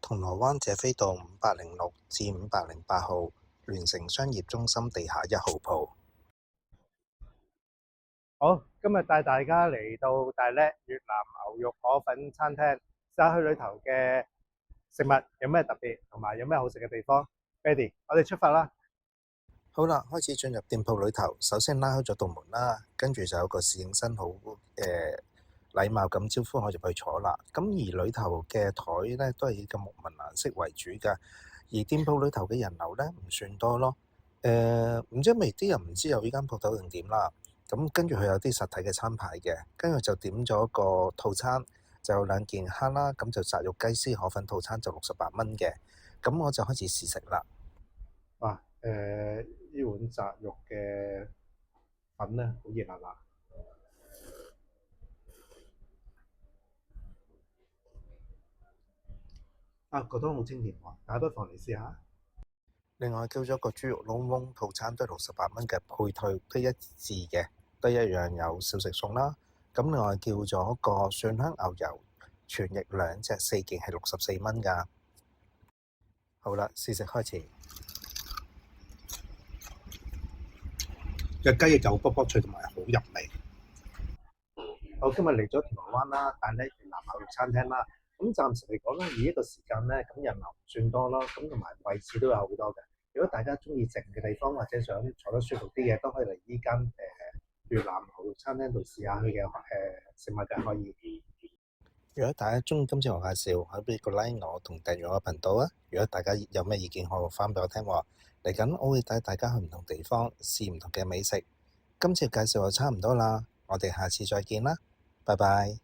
銅鑼灣謝斐道506至508號聯成商業中心地下1號鋪。好，今日帶大家嚟到大叻越南牛肉河粉餐廳，試下去裏頭嘅食物有咩特別，同埋有咩好食嘅地方。Ready，我哋出發啦！好啦，開始進入店鋪裏頭，首先拉開咗道門啦，跟住就有個侍應生好禮貌咁招呼我入去坐啦。咁而裏頭嘅台呢，都係以個木紋顏色為主㗎，而店鋪裏頭嘅人流呢，唔算多咯。唔知咪啲人唔知有呢間鋪頭定點啦。咁跟住佢有啲實體嘅餐牌嘅，跟住就點咗個套餐，就有2件蝦啦，咁就炸肉雞絲河粉套餐就68蚊嘅。咁我就開始試食啦。哇，呢碗炸肉嘅粉咧，好熱辣辣。覺得好清甜喎，大家不妨嚟試下。另外叫咗個豬肉撈檬套餐都係68蚊嘅，配套都一致嘅，都一樣有小食餸啦。咁另外叫咗個蒜香牛油全翼2隻4件係64蚊㗎。好啦，試食開始。嘅雞翼就卜卜脆同埋好入味。好，今日嚟咗銅鑼灣啦，大叻越南牛肉餐廳啦。咁暫時嚟講咧，以呢個時間咧，咁人流唔算多啦，咁同埋位置都有好多嘅。如果大家中意靜嘅地方，或者想坐得舒服啲嘅，都可以嚟呢間越南牛肉餐廳度試下佢嘅食物嘅可以。如果大家中意今次我介紹，可以俾個 like 我同訂閱我頻道啊！如果大家有咩意見，可以翻俾我聽喎。嚟緊我會帶大家去唔同地方試唔同嘅美食。今次介紹就差唔多啦，我哋下次再見啦，拜拜。